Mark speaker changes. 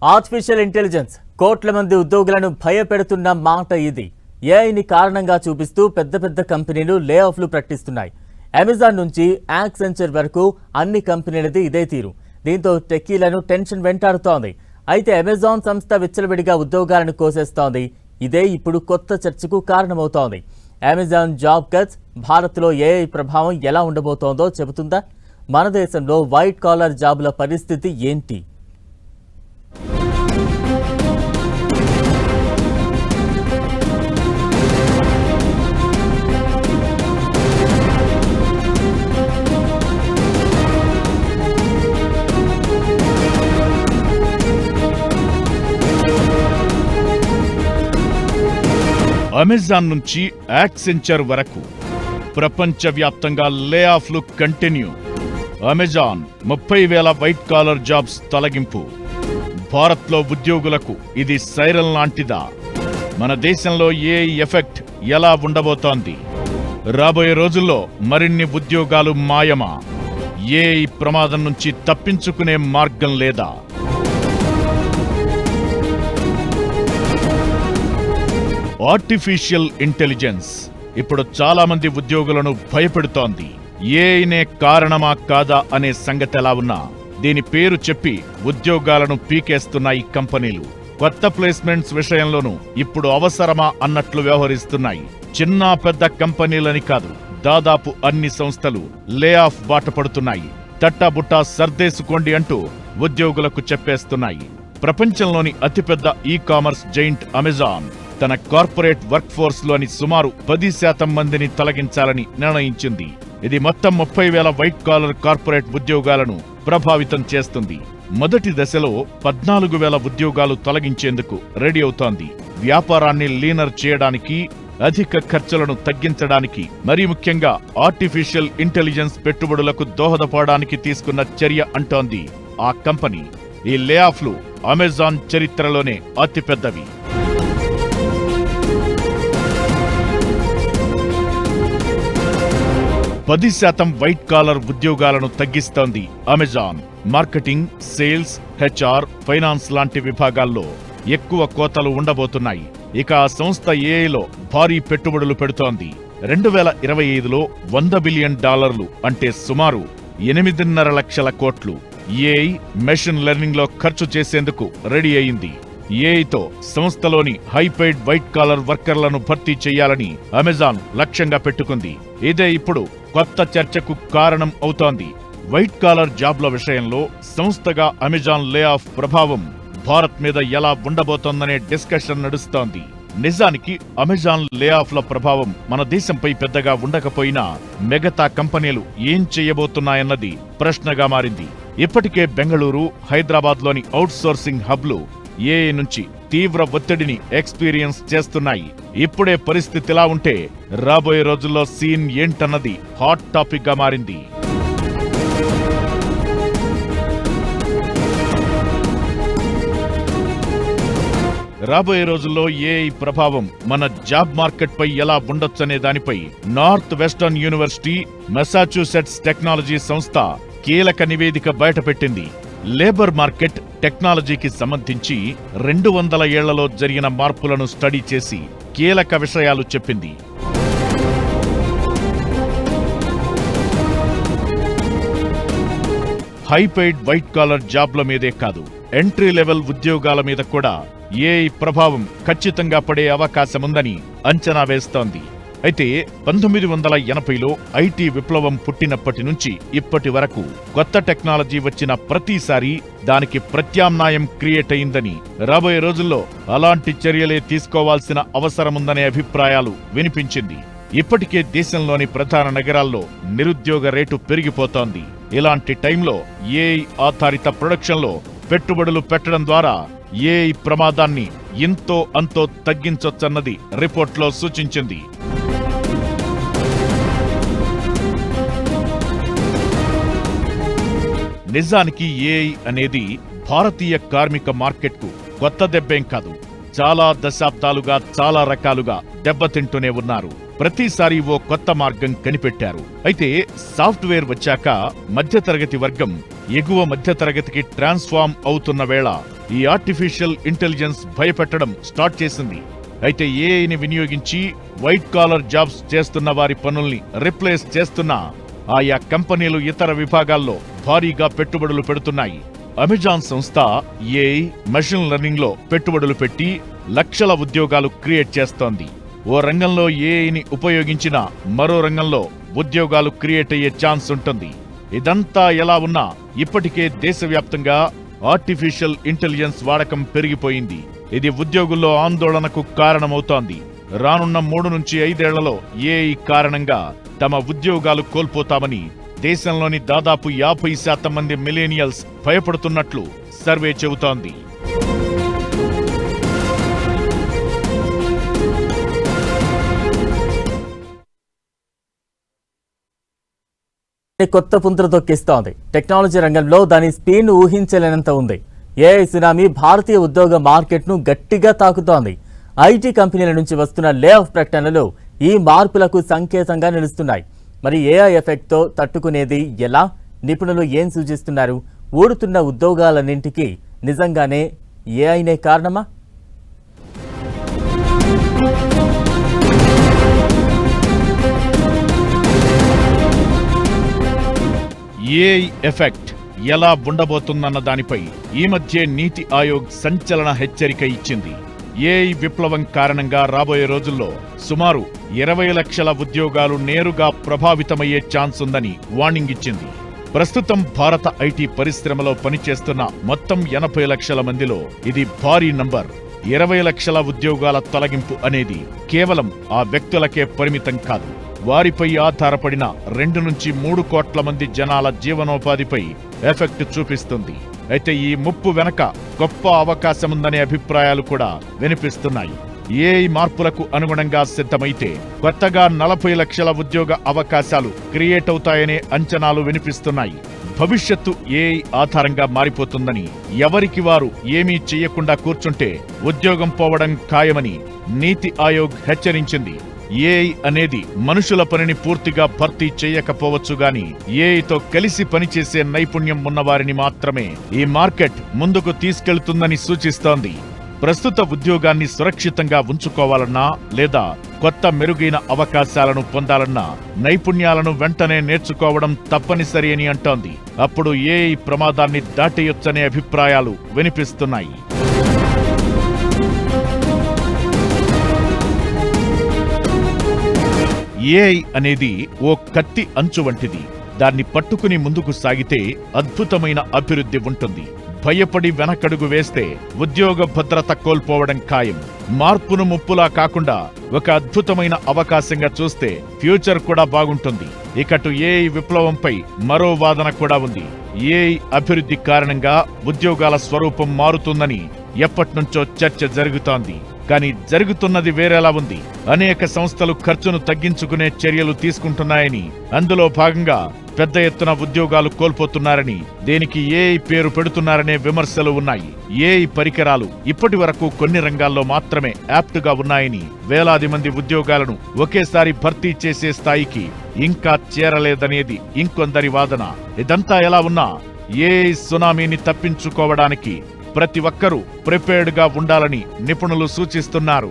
Speaker 1: Artificial intelligence కోట్ల మంది ఉద్యోగులను భయపెడుతున్న మాట ఇది. ఏఐని కారణంగా చూపిస్తూ పెద్ద పెద్ద కంపెనీలు లే ఆఫ్లు ప్రకటిస్తున్నాయి. అమెజాన్ నుంచి యాక్సెంచర్ వరకు అన్ని కంపెనీలది ఇదే తీరు. దీంతో టెక్కీలను టెన్షన్ వెంటాడుతోంది. అయితే అమెజాన్ సంస్థ విచ్చలవిడిగా ఉద్యోగాలను కోసేస్తోంది. ఇదే ఇప్పుడు కొత్త చర్చకు కారణమవుతోంది. అమెజాన్ జాబ్ కట్స్ భారత్లో ఏఐ ప్రభావం ఎలా ఉండబోతోందో చెబుతుందా? మన దేశంలో వైట్ కాలర్ జాబుల పరిస్థితి ఏంటి?
Speaker 2: అమెజాన్ నుంచి యాక్సెంచర్ వరకు ప్రపంచవ్యాప్తంగా లే ఆఫ్లు continue. Amazon 30,000 white collar jobs తొలగింపు. భారత్లో ఉద్యోగులకు ఇది సైరన్ లాంటిదా? మన దేశంలో ఏఐ ఎఫెక్ట్ ఎలా ఉండబోతోంది? రాబోయే రోజుల్లో మరిన్ని ఉద్యోగాలు మాయమా? ఏఐ ప్రమాదం నుంచి తప్పించుకునే మార్గం లేదా? ఆర్టిఫిషియల్ ఇంటెలిజెన్స్ ఇప్పుడు చాలా మంది ఉద్యోగులను భయపెడుతోంది. ఏఐనే కారణమా కాదా అనే సంగతి ఎలా ఉన్నా దీని పేరు చెప్పి ఉద్యోగాలను పీకేస్తున్నాయి కంపెనీలు. కొత్త ప్లేస్మెంట్స్ విషయంలోనూ ఇప్పుడు అవసరమా అన్నట్లు వ్యవహరిస్తున్నాయి. చిన్న పెద్ద కంపెనీలని కాదు, దాదాపు అన్ని సంస్థలు లే ఆఫ్ బాట పడుతున్నాయి. తట్టాబుట్టా సర్దేసుకోండి అంటూ ఉద్యోగులకు చెప్పేస్తున్నాయి. ప్రపంచంలోని అతిపెద్ద ఈ-కామర్స్ జైంట్ అమెజాన్ తన కార్పొరేట్ వర్క్ ఫోర్స్ లోని సుమారు 10% మందిని తొలగించాలని నిర్ణయించింది. ఇది మొత్తం 30,000 వైట్ కాలర్ కార్పొరేట్ ఉద్యోగాలను ప్రభావితం చేస్తుంది. మొదటి దశలో 14,000 ఉద్యోగాలు తొలగించేందుకు రెడీ అవుతోంది. వ్యాపారాన్ని లీనర్ చేయడానికి, అధిక ఖర్చులను తగ్గించడానికి, మరీ ముఖ్యంగా ఆర్టిఫిషియల్ ఇంటెలిజెన్స్ పెట్టుబడులకు దోహదపడడానికి తీసుకున్న చర్య అంటోంది ఆ కంపెనీ. ఈ లే ఆఫ్లు అమెజాన్ చరిత్రలోనే అతిపెద్దవి. 10% వైట్ కాలర్ ఉద్యోగాలను తగ్గిస్తోంది Amazon. Marketing, sales, HR, finance లాంటి విభాగాల్లో ఎక్కువ కోతలు ఉండబోతున్నాయి. ఇక ఆ సంస్థ ఏఐలో భారీ పెట్టుబడులు పెడుతోంది. 2025లో $100 బిలియన్ అంటే సుమారు 8.5 లక్షల కోట్లు ఏఐ, మెషిన్ లెర్నింగ్ లో ఖర్చు చేసేందుకు రెడీ అయింది. ఏఐతో సంస్థలోని హైపెయిడ్ వైట్ కాలర్ వర్కర్లను భర్తీ చేయాలని అమెజాన్ లక్ష్యంగా పెట్టుకుంది. ఇదే ఇప్పుడు కొత్త చర్చకు కారణం అవుతోంది. వైట్ కాలర్ జాబ్ల విషయంలో సంస్థగా అమెజాన్ లే ఆఫ్ ప్రభావం భారత్ మీద ఎలా ఉండబోతోందనే డిస్కషన్ నడుస్తోంది. నిజానికి అమెజాన్ లే ఆఫ్ల ప్రభావం మన దేశంపై పెద్దగా ఉండకపోయినా మిగతా కంపెనీలు ఏం చేయబోతున్నాయన్నది ప్రశ్నగా మారింది. ఇప్పటికే బెంగళూరు, హైదరాబాద్లోని అవుట్సోర్సింగ్ హబ్లు ఏఐ నుంచి తీవ్ర ఒత్తిడిని ఎక్స్పీరియన్స్ చేస్తున్నాయి. ఇప్పుడే పరిస్థితి ఇలా ఉంటే రాబోయే రోజుల్లో సీన్ ఏంటన్నది హాట్ టాపిక్ గా మారింది. రాబోయే రోజుల్లో ఏఐ ప్రభావం మన జాబ్ మార్కెట్ పై ఎలా ఉండొచ్చనే దానిపై north western university, Massachusetts technology సంస్థ కీలక నివేదిక బయటపెట్టింది. లేబర్ మార్కెట్, టెక్నాలజీకి సంబంధించి 200 ఏళ్లలో జరిగిన మార్పులను స్టడీ చేసి కీలక విషయాలు చెప్పింది. హైపెయిడ్ వైట్ కాలర్ జాబ్ల మీదే కాదు, ఎంట్రీ లెవెల్ ఉద్యోగాల మీద కూడా ఏఐ ప్రభావం ఖచ్చితంగా పడే అవకాశముందని అంచనా వేస్తోంది. అయితే 1980లో ఐటీ విప్లవం పుట్టినప్పటి నుంచి ఇప్పటి వరకు కొత్త టెక్నాలజీ వచ్చిన ప్రతిసారి దానికి ప్రత్యామ్నాయం క్రియేట్ అయిందని, రాబోయే రోజుల్లో అలాంటి చర్యలే తీసుకోవాల్సిన అవసరముందనే అభిప్రాయాలు వినిపించింది. ఇప్పటికే దేశంలోని ప్రధాన నగరాల్లో నిరుద్యోగ రేటు పెరిగిపోతోంది. ఇలాంటి టైంలో ఏఐ ఆధారిత ప్రొడక్షన్లో పెట్టుబడులు పెట్టడం ద్వారా ఏఐ ప్రమాదాన్ని ఇంతో అంతో తగ్గించొచ్చన్నది రిపోర్ట్లో సూచించింది. నిజానికి ఏఐ అనేది భారతీయ కార్మిక మార్కెట్కు కొత్త దెబ్బేం కాదు. చాలా దశాబ్దాలుగా చాలా రకాలుగా దెబ్బతింటూనే ఉన్నారు. ప్రతిసారి ఓ కొత్త మార్గం కనిపెట్టారు. అయితే సాఫ్ట్వేర్ వచ్చాక మధ్యతరగతి వర్గం ఎగువ మధ్యతరగతికి ట్రాన్స్ఫార్మ్ అవుతున్న వేళ ఈ ఆర్టిఫిషియల్ ఇంటెలిజెన్స్ భయపెట్టడం స్టార్ట్ చేసింది. అయితే ఏఐని వినియోగించి వైట్ కాలర్ జాబ్స్ చేస్తున్న వారి పనుల్ని రిప్లేస్ చేస్తున్న ఆయా కంపెనీలు ఇతర విభాగాల్లో భారీగా పెట్టుబడులు పెడుతున్నాయి. అమెజాన్ సంస్థ ఏఐ, మెషిన్ లెర్నింగ్ లో పెట్టుబడులు పెట్టి లక్షల ఉద్యోగాలు క్రియేట్ చేస్తోంది. ఓ రంగంలో ఏఐని ఉపయోగించిన మరో రంగంలో ఉద్యోగాలు క్రియేట్ అయ్యే ఛాన్స్ ఉంటుంది. ఇదంతా ఎలా ఉన్నా ఇప్పటికే దేశవ్యాప్తంగా ఆర్టిఫిషియల్ ఇంటెలిజెన్స్ వాడకం పెరిగిపోయింది. ఇది ఉద్యోగుల్లో ఆందోళనకు కారణమవుతోంది. రానున్న 3 నుంచి 5 ఏళ్లలో ఏఐ కారణంగా తమ ఉద్యోగాలు కోల్పోతామని దేశంలోని దాదాపు 50% మంది మిలేనియల్స్ భయపడుతున్నట్లు సర్వే చెబుతోంది.
Speaker 1: కొత్త పుంతలు తొక్కిస్తోంది. టెక్నాలజీ రంగంలో దాని స్పీడ్ను ఊహించలేనంత ఉంది. ఏఐ సునామీ భారతీయ ఉద్యోగ మార్కెట్ను గట్టిగా తాకుతోంది. ఐటీ కంపెనీల నుంచి వస్తున్న లే ఆఫ్ ప్రకటనలు ఈ మార్పులకు సంకేతంగా నిలుస్తున్నాయి. మరి ఏఐ ఎఫెక్ట్తో తట్టుకునేది ఎలా? నిపుణులు ఏం సూచిస్తున్నారు? ఊడుతున్న ఉద్యోగాలన్నింటికీ నిజంగానే ఏఐనే కారణమా?
Speaker 2: ఏఐ ఎఫెక్ట్ ఎలా ఉండబోతుందన్న దానిపై ఈ మధ్య నీతి ఆయోగ్ సంచలన హెచ్చరిక ఇచ్చింది. ఏఐ విప్లవం కారణంగా రాబోయే రోజుల్లో సుమారు 20 లక్షల ఉద్యోగాలు నేరుగా ప్రభావితమయ్యే ఛాన్స్ ఉందని వార్నింగ్ ఇచ్చింది. ప్రస్తుతం భారత ఐటీ పరిశ్రమలో పనిచేస్తున్న మొత్తం 80 లక్షల మందిలో ఇది భారీ నంబర్. 20 లక్షల ఉద్యోగాల తొలగింపు అనేది కేవలం ఆ వ్యక్తులకే పరిమితం కాదు. వారిపై ఆధారపడిన 2 నుంచి 3 కోట్ల మంది జనాల జీవనోపాధిపై ఎఫెక్ట్ చూపిస్తుంది. అయితే ఈ ముప్పు వెనక గొప్ప అవకాశముందనే అభిప్రాయాలు కూడా వినిపిస్తున్నాయి. ఏఐ మార్పులకు అనుగుణంగా సిద్ధమైతే కొత్తగా 40 లక్షల ఉద్యోగ అవకాశాలు క్రియేట్ అవుతాయనే అంచనాలు వినిపిస్తున్నాయి. భవిష్యత్తు ఏఐ ఆధారంగా మారిపోతుందని, ఎవరికి వారు ఏమీ చెయ్యకుండా కూర్చుంటే ఉద్యోగం పోవడం ఖాయమని నీతి ఆయోగ్ హెచ్చరించింది. ఏఐ అనేది మనుషుల పనిని పూర్తిగా భర్తీ చేయకపోవచ్చు గాని ఏఐతో కలిసి పనిచేసే నైపుణ్యం ఉన్నవారిని మాత్రమే ఈ మార్కెట్ ముందుకు తీసుకెళ్తుందని సూచిస్తోంది. ప్రస్తుత ఉద్యోగాన్ని సురక్షితంగా ఉంచుకోవాలన్నా లేదా కొత్త మెరుగైన అవకాశాలను పొందాలన్నా నైపుణ్యాలను వెంటనే నేర్చుకోవడం తప్పనిసరి అని అంటోంది. అప్పుడు ఏఐ ప్రమాదాన్ని దాటేయొచ్చనే అభిప్రాయాలు వినిపిస్తున్నాయి. ఏఐ అనేది ఓ కత్తి అంచు వంటిది. దాన్ని పట్టుకుని ముందుకు సాగితే అద్భుతమైన అభివృద్ధి ఉంటుంది. భయపడి వెనకడుగు వేస్తే ఉద్యోగ భద్రత కోల్పోవడం ఖాయం. మార్పును ముప్పులా కాకుండా ఒక అద్భుతమైన అవకాశంగా చూస్తే ఫ్యూచర్ కూడా బాగుంటుంది. ఇకటు ఏఐ విప్లవంపై మరో వాదన కూడా ఉంది. ఏఐ అభివృద్ధి కారణంగా ఉద్యోగాల స్వరూపం మారుతుందని ఎప్పటినుంచో చర్చ జరుగుతోంది. కానీ జరుగుతున్నది వేరేలా ఉంది. అనేక సంస్థలు ఖర్చును తగ్గించుకునే చర్యలు తీసుకుంటున్నాయని, అందులో భాగంగా పెద్ద ఎత్తున ఉద్యోగాలు కోల్పోతున్నారని, దేనికి ఏఐ పేరు పెడుతున్నారనే విమర్శలు ఉన్నాయి. ఏఐ పరికరాలు ఇప్పటి వరకు కొన్ని రంగాల్లో మాత్రమే యాప్ట్గా ఉన్నాయని, వేలాది మంది ఉద్యోగాలను ఒకేసారి భర్తీ చేసే స్థాయికి ఇంకా చేరలేదనేది ఇంకొందరి వాదన. ఇదంతా ఎలా ఉన్నా ఏఐ సునామీని తప్పించుకోవడానికి ప్రతి ఒక్కరూ ప్రిపేర్డ్గా ఉండాలని నిపుణులు సూచిస్తున్నారు.